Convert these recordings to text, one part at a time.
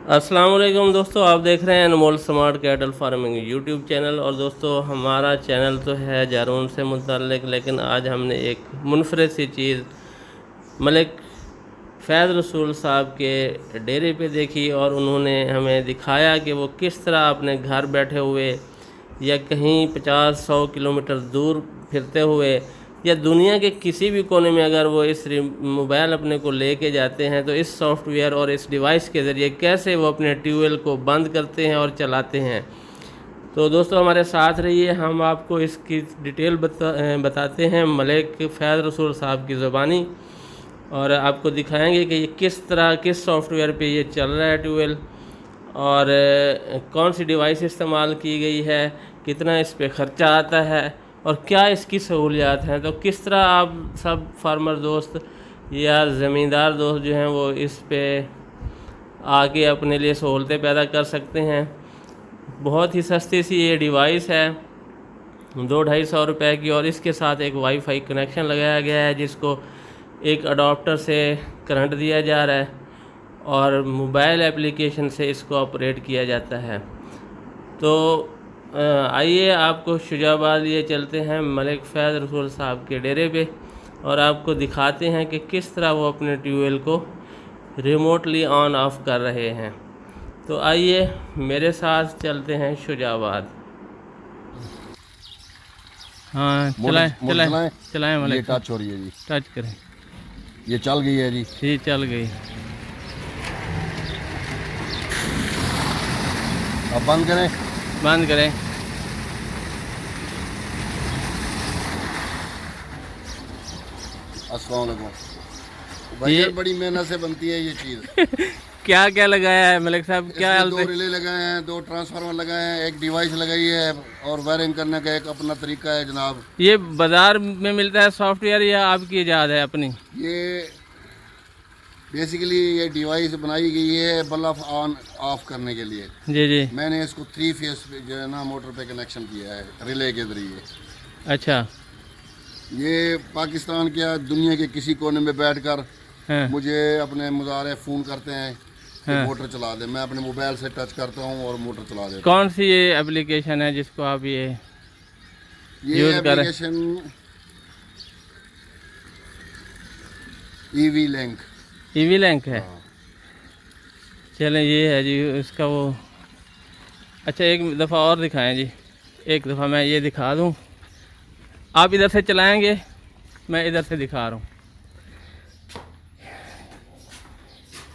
अस्सलाम वालेकुम दोस्तों, आप देख रहे हैं Anmol smart cattle farming YouTube channel. और दोस्तों, हमारा चैनल तो है जारून से मुतल्लिक, लेकिन आज हमने एक मुनफरद सी चीज़ मलिक फैज़ रसूल साहब के डेरे पे देखी और उन्होंने हमें दिखाया कि वो किस तरह अपने घर बैठे हुए या कहीं 50-100 किलोमीटर दूर फिरते हुए या दुनिया के किसी भी कोने में अगर वो इस मोबाइल अपने को लेके जाते हैं तो इस सॉफ्टवेयर और इस डिवाइस के ज़रिए कैसे वो अपने ट्यूबवेल को बंद करते हैं और चलाते हैं। तो दोस्तों, हमारे साथ रहिए, हम आपको इसकी डिटेल बताते हैं मलिक फैज़ रसूल साहब की ज़ुबानी, और आपको दिखाएंगे कि ये किस तरह किस सॉफ्टवेयर पे ये चल रहा है ट्यूबवेल, और कौन सी डिवाइस इस्तेमाल की गई है, कितना इस पे ख़र्चा आता है और क्या इसकी सहूलियात हैं। तो किस तरह आप सब फार्मर दोस्त या ज़मींदार दोस्त जो हैं वो इस पे आके अपने लिए सहूलतें पैदा कर सकते हैं। बहुत ही सस्ती सी ये डिवाइस है, 200-250 रुपये की, और इसके साथ एक वाईफाई कनेक्शन लगाया गया है जिसको एक अडोप्टर से करंट दिया जा रहा है और मोबाइल एप्लीकेशन से इसको ऑपरेट किया जाता है। तो आइए आपको शुजाबाद लिए चलते हैं मलिक फैज़ रसूल साहब के डेरे पे और आपको दिखाते हैं कि किस तरह वो अपने ट्यूबवेल को रिमोटली ऑन ऑफ कर रहे हैं। तो आइए मेरे साथ चलते हैं शुजाबाद। हाँ, चलाएं चलाएं चलाएं ये मलिक, टच हो रही है जी, टच करें। ये चल गई है जी। जी, चल गई। अब बंद करें। बंद करें। अस्सलाम वालेकुम भैया, ये बड़ी मेहनत से बनती है ये चीज़। क्या क्या लगाया है मलिक साहब, क्या इसमें हाल 2 रिले लगाए हैं, 2 ट्रांसफार्मर लगाए हैं, एक डिवाइस लगाई है और वायरिंग करने का एक अपना तरीका है जनाब। ये बाजार में मिलता है सॉफ्टवेयर या आपकी इजाद है अपनी? ये बेसिकली ये डिवाइस बनाई गई है बल्ब ऑन ऑफ करने के लिए। जी जी। मैंने इसको 3 फेस पे जो है ना मोटर पे कनेक्शन किया है रिले के जरिए। अच्छा। ये पाकिस्तान क्या दुनिया के किसी कोने में बैठकर हाँ मुझे अपने मुजारे फ़ोन करते हैं कि हाँ। मोटर चला दे। मैं अपने मोबाइल से टच करता हूँ और मोटर चला देता कौन सी ये एप्लीकेशन है जिसको आप ये हूँ। ये यूज़ कर रहे एप्लीकेशन ईवी लिंक। हैं? ईवी लैंक है। चलें, ये है जी इसका वो। अच्छा, एक दफ़ा और दिखाएं जी, एक दफ़ा मैं ये दिखा दूं। आप इधर से चलाएंगे, मैं इधर से दिखा रहा हूँ।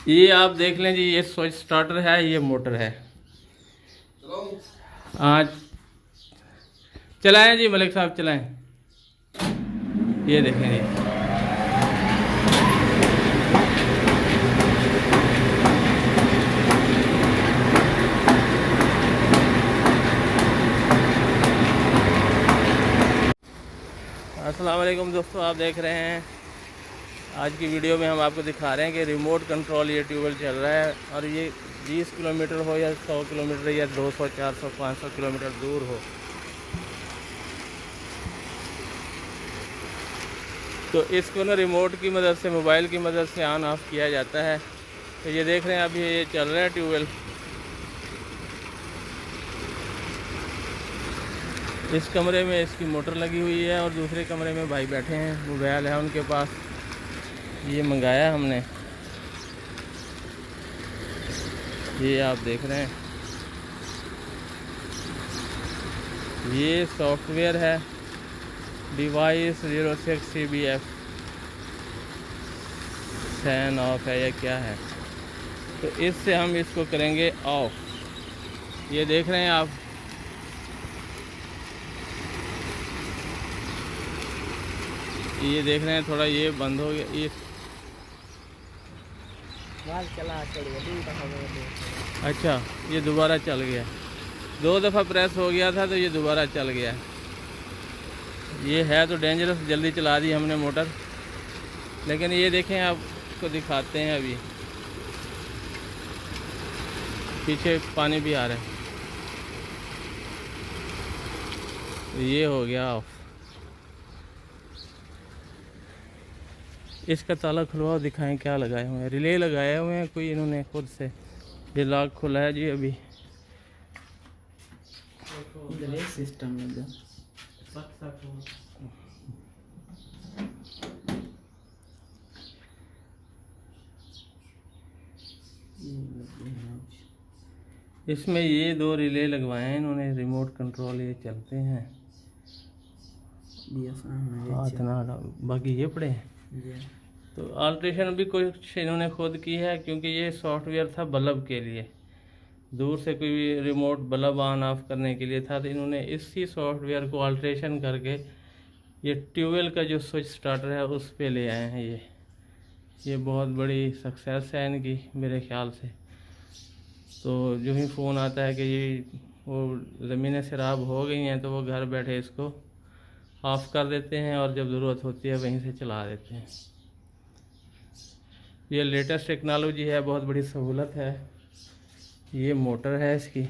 ये आप देख लें जी, ये स्विच स्टार्टर है, ये मोटर है। हाँ, चलाएं जी मलिक साहब, चलाएं। ये देखें जी, अस्सलाम वालेकुम दोस्तों, आप देख रहे हैं आज की वीडियो में हम आपको दिखा रहे हैं कि रिमोट कंट्रोल ये ट्यूबवेल चल रहा है, और ये 20 किलोमीटर हो या 100 किलोमीटर या 200, 400, 500 किलोमीटर दूर हो, तो इसको ना रिमोट की मदद से, मोबाइल की मदद से ऑन ऑफ किया जाता है। तो ये देख रहे हैं अभी ये चल रहा है ट्यूबवेल। इस कमरे में इसकी मोटर लगी हुई है और दूसरे कमरे में भाई बैठे हैं, मोबाइल है उनके पास। ये मंगाया हमने, ये आप देख रहे हैं, ये सॉफ्टवेयर है डिवाइस 06 CBF फैन ऑफ है या क्या है। तो इससे हम इसको करेंगे ऑफ। ये देख रहे हैं आप, ये देख रहे हैं, थोड़ा ये बंद हो गया, ये अच्छा, ये दोबारा चल गया। 2 दफ़ा प्रेस हो गया था तो ये दोबारा चल गया। ये है तो डेंजरस, जल्दी चला दी हमने मोटर। लेकिन ये देखें, आपको दिखाते हैं, अभी पीछे पानी भी आ रहा है। ये हो गया ऑफ। इसका ताला खुलवाओ, दिखाएं क्या लगाए हुए हैं। रिले लगाए हुए हैं कोई इन्होंने खुद से। ये लॉक खुला है जी अभी। सिस्टम लगा इसमें ये 2 रिले लगवाए हैं इन्होंने, रिमोट कंट्रोल ये चलते हैं। हाथ ना बाकी ये पड़े हैं। तो अल्ट्रेशन भी कुछ इन्होंने खुद की है, क्योंकि ये सॉफ्टवेयर था बल्ब के लिए, दूर से कोई भी रिमोट बल्ब ऑन ऑफ करने के लिए था, तो इन्होंने इसी सॉफ्टवेयर को अल्ट्रेशन करके ये ट्यूबवेल का जो स्विच स्टार्टर है उस पे ले आए हैं। ये बहुत बड़ी सक्सेस है इनकी मेरे ख्याल से। तो जो ही फ़ोन आता है कि ये वो ज़मीनें ख़राब हो गई हैं, तो वो घर बैठे इसको ऑफ़ कर देते हैं और जब ज़रूरत होती है वहीं से चला देते हैं। ये लेटेस्ट टेक्नोलॉजी है, बहुत बड़ी सहूलत है। ये मोटर है इसकी।